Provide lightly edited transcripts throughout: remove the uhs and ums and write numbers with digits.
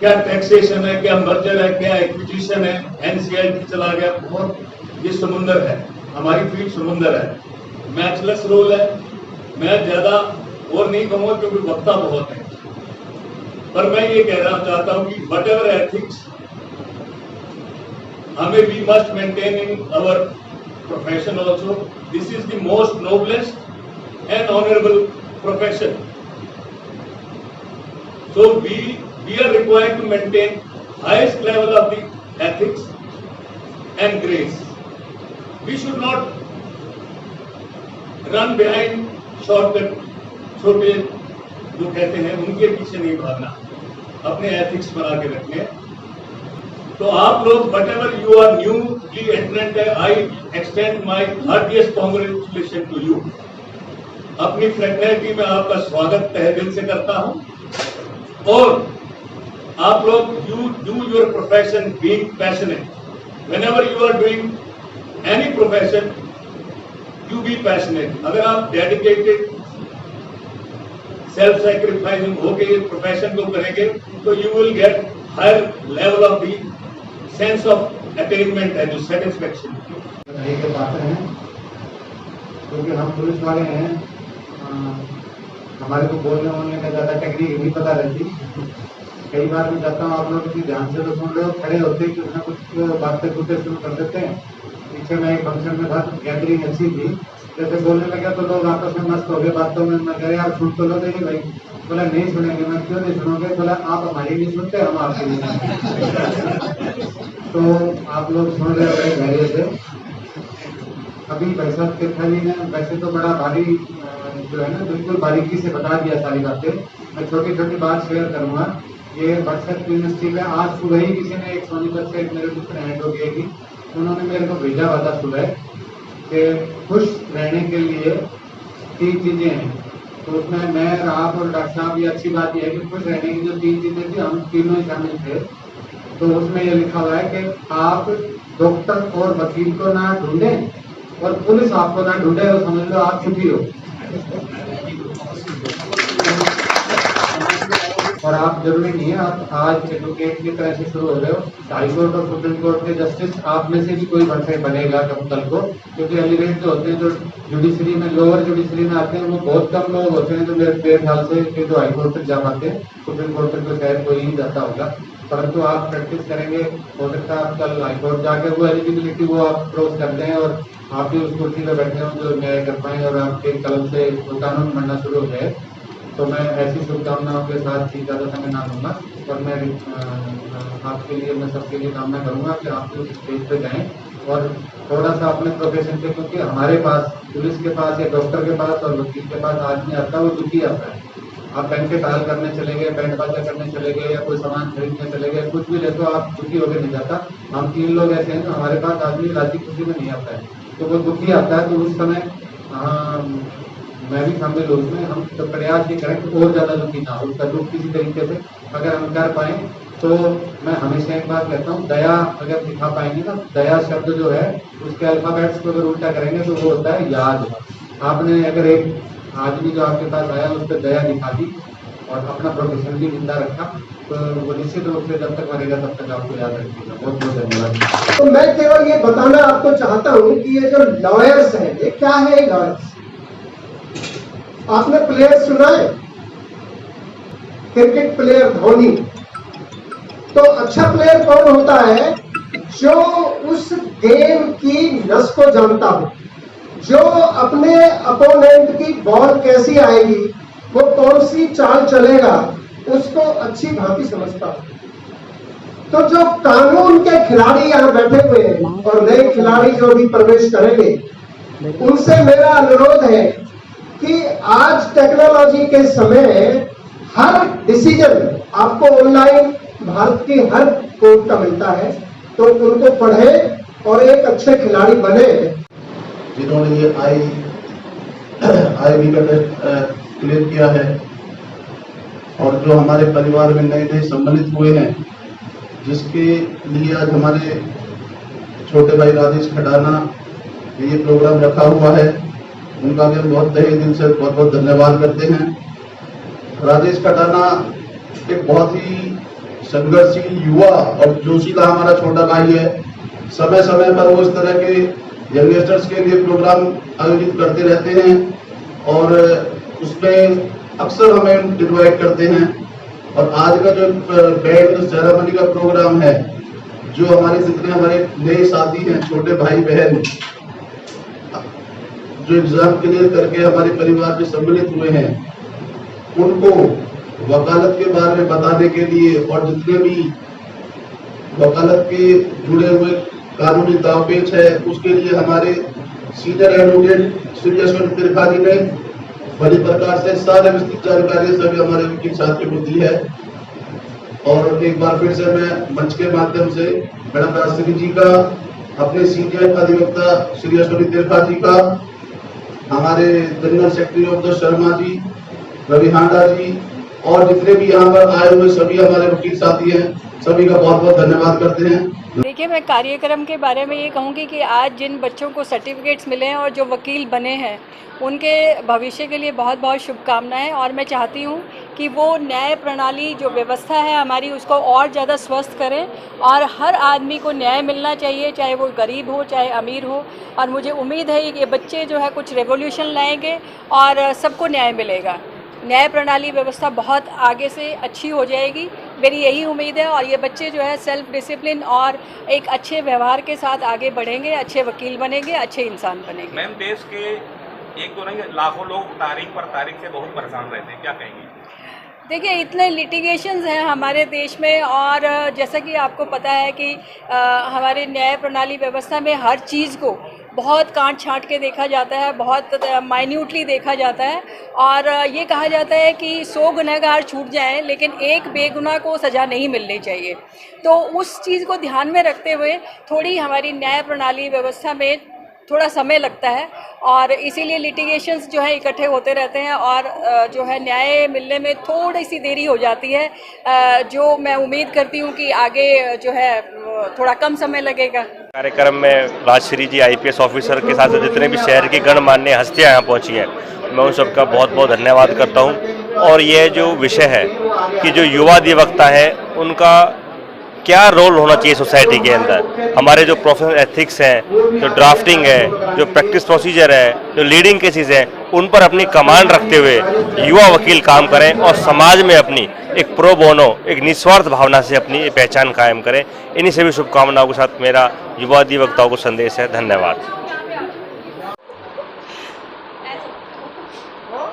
क्या टैक्सेशन है, क्या मर्जर है, क्या एक्विजिशन है, एनसीएलटी चला गया, बहुत ये समुंदर है, हमारी फील्ड समुंदर है, मैचलेस रोल है। मैं ज्यादा और नहीं कहूंगा क्योंकि वक्ता बहुत है, पर मैं ये कहना चाहता हूं कि वट एवर एथिक्स हमें we must maintain in our profession also. This is the most noblest and honourable profession, so we are required to maintain highest level of the ethics and grace. We should not run behind shortcut, छोटे जो कहते हैं उनके पीछे नहीं भागना, अपने ethics बना के रखने। तो आप लोग whatever you are newly entrant है, I extend my heartiest congratulations to you. अपनी फ्रेटर्निटी में आपका स्वागत तहे दिल से करता हूं, और आप लोग you do your profession being passionate. Whenever you are doing any profession, you be passionate. अगर आप dedicated, self sacrificing होके ये प्रोफेशन को करेंगे तो you will get higher level of the sense of attainment and satisfaction. के पात्र हैं क्योंकि हम पुलिस वाले हैं, हमारे को बोलने होने का ज्यादा टेक्निक नहीं पता रहती। कई बार मैं जाता हूँ, आप लोग किसी ध्यान से तो सुन रहे हो, खड़े होते ही कुछ ना कुछ बातें कुछ शुरू कर देते हैं। पीछे मैं एक फंक्शन में था, गैदरिंग अच्छी थी, जैसे बोलने लगा तो लोग आपस में मस्त हो गए बातों में। मैं कह रहा यार सुन तो लो, नहीं भाई। बोला नहीं सुनेंगे। मैं क्यों नहीं सुनोगे? बोला आप हमारी नहीं सुनते, हम आपकी नहीं सुनते। तो आप लोग सुन रहे हो बड़े धैर्य से। अभी भाई साहब तीर्था जी ने वैसे तो बड़ा भारी जो है ना, बिल्कुल बारीकी से बता दिया सारी बातें। मैं छोटी छोटी बात शेयर करूंगा। ये व्हाट्सएप यूनिवर्सिटी में आज सुबह ही किसी ने एक सोनीपत से एक मेरे मित्र हैं हो गए कि उन्होंने मेरे को भेजा हुआ था सुबह कि खुश रहने के लिए 3 चीजें हैं। तो उसमें मैं और आप और डॉक्टर साहब, ये अच्छी बात यह है कि खुश रहने की जो 3 चीजें थी हम तीनों ही शामिल थे। तो उसमें ये लिखा हुआ है कि आप डॉक्टर और वकील को ना ढूंढें और पुलिस आपको ना ढूंढे, तो समझ लो आप सुखी हो। और आप जरूरी नहीं है आप आज एडवोकेट की तरह से शुरू हो रहे हो, हाई कोर्ट और सुप्रीम कोर्ट के जस्टिस आप में से भी कोई बनेगा कल को। क्योंकि एलिगेट जो होते हैं, जो जुडिशरी में, लोअर जुडिशरी में आते हैं, वो बहुत कम लोग होते हैं जो मेरे ख्याल से जो हाई कोर्ट तक जा पाते हैं। सुप्रीम कोर्ट तक तो शायद कोई ही जाता होगा, परंतु आप प्रैक्टिस करेंगे, हो सकता है आप कल हाई कोर्ट जाके वो एलिजिबिलिटी वो आप क्रॉस कर दें और आप भी उस कुर्सी पर बैठे हों जो न्याय कर पाएं और आपके कलम से कानून बनना शुरू हो जाए। तो मैं ऐसी शुभकामनाओं के साथ ही ज़्यादा समय ना लूँगा, और मैं आपके लिए, मैं सबके लिए कामना करूँगा कि आप लोग स्टेज पे जाएं और थोड़ा सा अपने प्रोफेशन पे, क्योंकि हमारे पास, पुलिस के पास या डॉक्टर के पास और वकील के पास आदमी आता है वो दुखी आता है। आप बैंक के टहल करने चले गए, बैंड बाजा करने चले गए, या कोई सामान खरीदने चले गए, कुछ भी ले तो आप दुखी होकर नहीं जाता। हम 3 लोग ऐसे हैं जो हमारे पास आदमी राजी खुशी में नहीं आता है, तो वो दुखी आता है। तो उस समय मैं भी शामिल हूँ उसमें। हम तो प्रयास ये करें कि और ज़्यादा दुखी ना हो, उसका दुख किसी तरीके से अगर हम कर पाएँ। तो मैं हमेशा एक बात कहता हूँ, दया अगर दिखा पाएंगे ना, दया शब्द जो है उसके अल्फाबेट्स को अगर उल्टा करेंगे तो वो होता है याद। आपने अगर एक आदमी जो आपके पास आया उस पर दया दिखा दी और अपना प्रोफेशन भी जिंदा रखा, तो वो निश्चित रूप से जब तक मरेगा तब तक आपको याद रखेगा। बहुत बहुत धन्यवाद। तो मैं केवल ये बताना आपको चाहता हूँ कि ये जो लॉयर्स हैं, ये क्या है? लॉयर्स, आपने प्लेयर सुना है, क्रिकेट प्लेयर धोनी। तो अच्छा प्लेयर कौन होता है? जो उस गेम की नस को जानता हो, जो अपने अपोनेंट की बॉल कैसी आएगी, वो कौन सी चाल चलेगा, उसको अच्छी भांति समझता हो। तो जो कानून के खिलाड़ी यहाँ बैठे हुए हैं और नए खिलाड़ी जो भी प्रवेश करेंगे, उनसे मेरा अनुरोध है कि आज टेक्नोलॉजी के समय हर डिसीजन आपको ऑनलाइन भारत की हर कोर्ट का मिलता है, तो उनको पढ़े और एक अच्छे खिलाड़ी बने। जिन्होंने ये IIB का टेस्ट क्लियर किया है और जो हमारे परिवार में नए नए सम्मिलित हुए हैं, जिसके लिए आज हमारे छोटे भाई राजेश खटाना ये प्रोग्राम रखा हुआ है, उनका भी हम बहुत तहे दिल से बहुत बहुत धन्यवाद करते हैं। राजेश खटाना एक बहुत ही संघर्षशील युवा और जोशीला हमारा छोटा भाई है। समय समय पर वो इस तरह के यंगस्टर्स के लिए प्रोग्राम आयोजित करते रहते हैं और उसमें अक्सर हमें इनवाइट करते हैं। और आज का जो बैंड सेरेमनी का प्रोग्राम है, जो हमारे जितने हमारे नए साथी हैं, छोटे भाई बहन जो एग्जाम क्लियर करके हमारे परिवार में सम्मिलित हुए हैं, उनको वकालत के बारे में बताने के लिए और जितने भी वकालत के जुड़े हुए कानूनी दावपेच है, उसके लिए हमारे सीनियर एडवोकेट श्री यशवंत त्रिपाठी ने बड़ी प्रकार से सारे विस्तृत जानकारी सभी हमारे वकील साथियों को दी है। और एक बार फिर से मैं मंच के माध्यम से मैडम राजश्री जी का, अपने सीनियर अधिवक्ता श्री यशवंत त्रिपाठी का, हमारे general secretary of Sharma ji, Ravi हांडा जी और जितने भी यहाँ पर आए हुए सभी हमारे वकील साथी हैं, सभी का बहुत बहुत धन्यवाद करते हैं। देखिए, मैं कार्यक्रम के बारे में ये कहूँगी कि आज जिन बच्चों को सर्टिफिकेट्स मिले हैं और जो वकील बने हैं, उनके भविष्य के लिए बहुत बहुत शुभकामनाएं। और मैं चाहती हूँ कि वो न्याय प्रणाली जो व्यवस्था है हमारी, उसको और ज़्यादा स्वस्थ करें और हर आदमी को न्याय मिलना चाहिए, चाहे वो गरीब हो चाहे अमीर हो। और मुझे उम्मीद है कि ये बच्चे जो है कुछ रेवोल्यूशन लाएंगे और सबको न्याय मिलेगा। न्याय प्रणाली व्यवस्था बहुत आगे से अच्छी हो जाएगी, मेरी यही उम्मीद है। और ये बच्चे जो है सेल्फ डिसिप्लिन और एक अच्छे व्यवहार के साथ आगे बढ़ेंगे, अच्छे वकील बनेंगे, अच्छे इंसान बनेंगे। मैम, देश के एक दो नहीं लाखों लोग तारीख पर तारीख से बहुत परेशान रहते हैं, क्या कहेंगे? देखिए, इतने लिटिगेशंस हैं हमारे देश में और जैसा कि आपको पता है कि हमारे न्याय प्रणाली व्यवस्था में हर चीज़ को बहुत काट छांट के देखा जाता है, बहुत माइन्यूटली देखा जाता है। और ये कहा जाता है कि 100 गुनहगार छूट जाएं लेकिन एक बेगुनाह को सज़ा नहीं मिलनी चाहिए। तो उस चीज़ को ध्यान में रखते हुए थोड़ी हमारी न्याय प्रणाली व्यवस्था में थोड़ा समय लगता है और इसीलिए लिटिगेशंस जो है इकट्ठे होते रहते हैं और जो है न्याय मिलने में थोड़ी सी देरी हो जाती है, जो मैं उम्मीद करती हूँ कि आगे जो है थोड़ा कम समय लगेगा। कार्यक्रम में राजश्री जी IPS ऑफिसर के साथ जितने भी शहर की गणमान्य हस्तियां यहाँ पहुँची हैं, मैं उन सबका बहुत बहुत धन्यवाद करता हूँ। और ये जो विषय है कि जो युवा अधिवक्ता है उनका क्या रोल होना चाहिए सोसाइटी के अंदर, हमारे जो प्रोफेशनल एथिक्स हैं, जो ड्राफ्टिंग है, जो प्रैक्टिस प्रोसीजर है, जो लीडिंग केसेस हैं, उन पर अपनी कमांड रखते हुए युवा वकील काम करें और समाज में अपनी एक प्रो बोनो, एक निस्वार्थ भावना से अपनी पहचान कायम करें। इन्हीं सभी शुभकामनाओं के साथ मेरा युवा अधिवक्ताओं को संदेश है। धन्यवाद।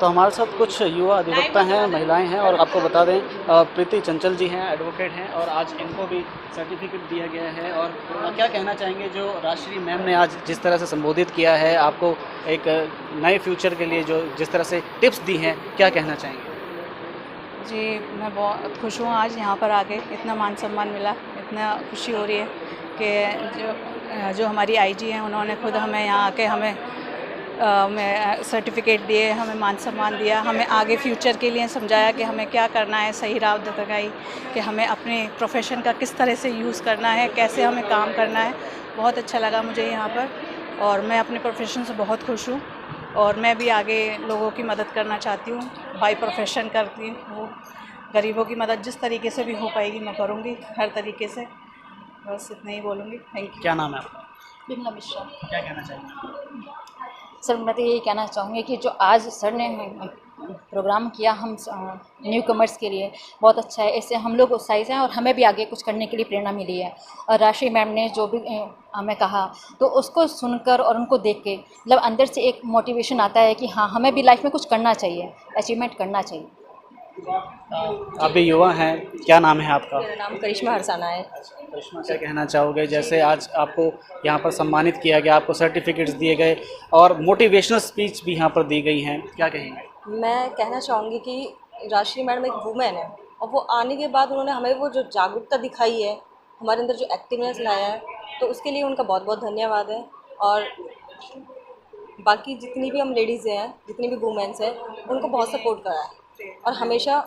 तो हमारे साथ कुछ युवा अधिवक्ता हैं, महिलाएं हैं और आपको बता दें प्रीति चंचल जी हैं, एडवोकेट हैं और आज इनको भी सर्टिफिकेट दिया गया है। और क्या कहना चाहेंगे जो राजश्री मैम ने आज जिस तरह से संबोधित किया है, आपको एक नए फ्यूचर के लिए जो जिस तरह से टिप्स दी हैं, क्या कहना चाहेंगे? जी, मैं बहुत खुश हूँ आज यहाँ पर आके, इतना मान सम्मान मिला, इतना खुशी हो रही है कि जो हमारी IG हैं उन्होंने खुद हमें यहाँ आके हमें सर्टिफिकेट दिए, हमें मान सम्मान दिया, हमें आगे फ्यूचर के लिए समझाया कि हमें क्या करना है, सही राह दिखाई कि हमें अपने प्रोफेशन का किस तरह से यूज़ करना है, कैसे हमें काम करना है। बहुत अच्छा लगा मुझे यहाँ पर और मैं अपने प्रोफेशन से बहुत खुश हूँ और मैं भी आगे लोगों की मदद करना चाहती हूँ। बाय प्रोफेशन करती हूँ, गरीबों की मदद जिस तरीके से भी हो पाएगी मैं करूँगी, हर तरीके से। बस इतना ही बोलूँगी। Thank you. क्या नाम है आपका? बिमला मिश्रा। क्या कहना चाहेंगे? सर, मैं तो यही कहना चाहूँगी कि जो आज सर ने प्रोग्राम किया हम न्यू कमर्स के लिए, बहुत अच्छा है। इससे हम लोग उत्साहित हैं और हमें भी आगे कुछ करने के लिए प्रेरणा मिली है। और राजश्री मैम ने जो भी हमें कहा तो उसको सुनकर और उनको देख के मतलब अंदर से एक मोटिवेशन आता है कि हाँ, हमें भी लाइफ में कुछ करना चाहिए, अचीवमेंट करना चाहिए। आप भी युवा हैं, क्या नाम है आपका? मेरा नाम करिश्मा हरसाना है। करिश्मा, क्या कहना चाहोगे? जैसे आज आपको यहाँ पर सम्मानित किया गया, आपको सर्टिफिकेट्स दिए गए और मोटिवेशनल स्पीच भी यहाँ पर दी गई हैं, क्या कहेंगे? मैं कहना चाहूँगी कि राजश्री मैडम एक वूमेन है और वो आने के बाद उन्होंने हमें वो जो जागरूकता दिखाई है, हमारे अंदर जो एक्टिवनेस लाया है, तो उसके लिए उनका बहुत बहुत धन्यवाद है। और बाकी जितनी भी हम लेडीज़ हैं, जितनी भी वूमेंस हैं, उनको बहुत सपोर्ट करा है और हमेशा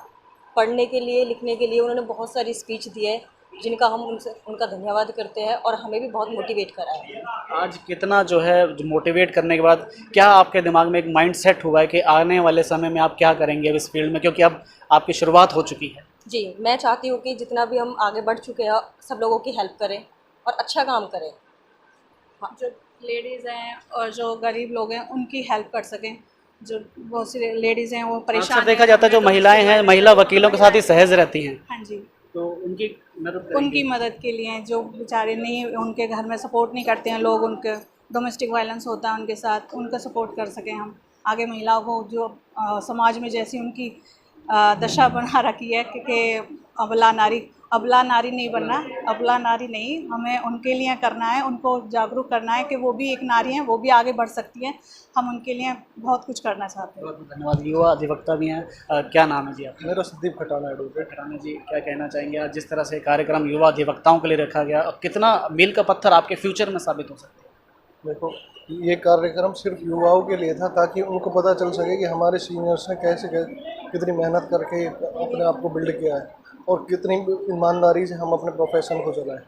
पढ़ने के लिए, लिखने के लिए उन्होंने बहुत सारी स्पीच दी है, जिनका हम उनका धन्यवाद करते हैं और हमें भी बहुत मोटिवेट करा है। आज कितना जो है मोटिवेट करने के बाद क्या आपके दिमाग में एक माइंड सेट हुआ है कि आने वाले समय में आप क्या करेंगे अब इस फील्ड में, क्योंकि अब आपकी शुरुआत हो चुकी है? जी, मैं चाहती हूँ कि जितना भी हम आगे बढ़ चुके हैं सब लोगों की हेल्प करें और अच्छा काम करें। हाँ। जो लेडीज़ हैं और जो गरीब लोग हैं उनकी हेल्प कर सकें। जो बहुत सी लेडीज़ हैं वो परेशान अक्सर देखा हैं, जाता है जो उन्हें महिलाएं हैं, महिला वकीलों के साथ ही सहज रहती हैं, हाँ जी, तो उनकी मदद उनकी करेंगे। मदद के लिए जो बेचारे नहीं, उनके घर में सपोर्ट नहीं करते हैं लोग, उनके डोमेस्टिक वायलेंस होता है उनके साथ, उनका सपोर्ट कर सकें हम। आगे महिलाओं को जो समाज में जैसी उनकी दशा बना रखी है कि अबला नारी नहीं बनना, अबला नारी नहीं, हमें उनके लिए करना है, उनको जागरूक करना है कि वो भी एक नारी हैं, वो भी आगे बढ़ सकती हैं। हम उनके लिए बहुत कुछ करना चाहते हैं। बहुत बहुत धन्यवाद। युवा अधिवक्ता भी हैं, क्या नाम है जी आपका? मेरा संदीप खटाना एडवोकेट। खटाना जी, क्या कहना चाहेंगे आज जिस तरह से कार्यक्रम युवा अधिवक्ताओं के लिए रखा गया, अब कितना मील का पत्थर आपके फ्यूचर में साबित हो सकता है? देखो, ये कार्यक्रम सिर्फ युवाओं के लिए था ताकि उनको पता चल सके कि हमारे सीनियर्स ने कितनी मेहनत करके अपने आप को बिल्ड किया है और कितनी ईमानदारी से हम अपने प्रोफेशन को चलाएं।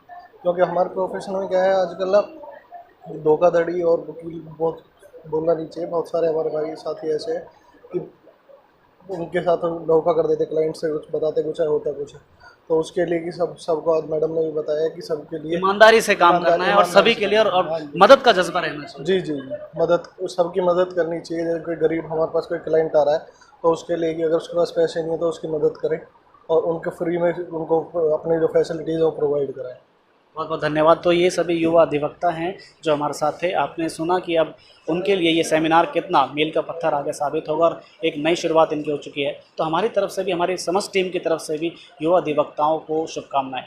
क्योंकि हमारे प्रोफेशन में क्या है आजकल ना, धोखाधड़ी और वकील बहुत बोलना नहीं चाहिए। बहुत सारे हमारे भाई साथी ऐसे हैं कि उनके साथ धोखा कर देते, क्लाइंट से कुछ बताते कुछ है, होता कुछ है। तो उसके लिए कि सबको आज मैडम ने भी बताया कि सबके लिए ईमानदारी से काम करना है और सभी के लिए, और मदद का जज्बा रहना चाहिए। जी जी जी, मदद, सबकी मदद करनी चाहिए। जैसे कोई गरीब हमारे पास कोई क्लाइंट आ रहा है तो उसके लिए कि अगर उसके पास पैसे नहीं है तो उसकी मदद करें और उनके फ्री में उनको अपनी जो फैसिलिटीज़ है वो प्रोवाइड कराएं। बहुत बहुत धन्यवाद। तो ये सभी युवा अधिवक्ता हैं जो हमारे साथ थे। आपने सुना कि अब उनके लिए ये सेमिनार कितना मील का पत्थर आगे साबित होगा और एक नई शुरुआत इनकी हो चुकी है। तो हमारी तरफ से भी, हमारी समस्त टीम की तरफ से भी युवा अधिवक्ताओं को शुभकामनाएं।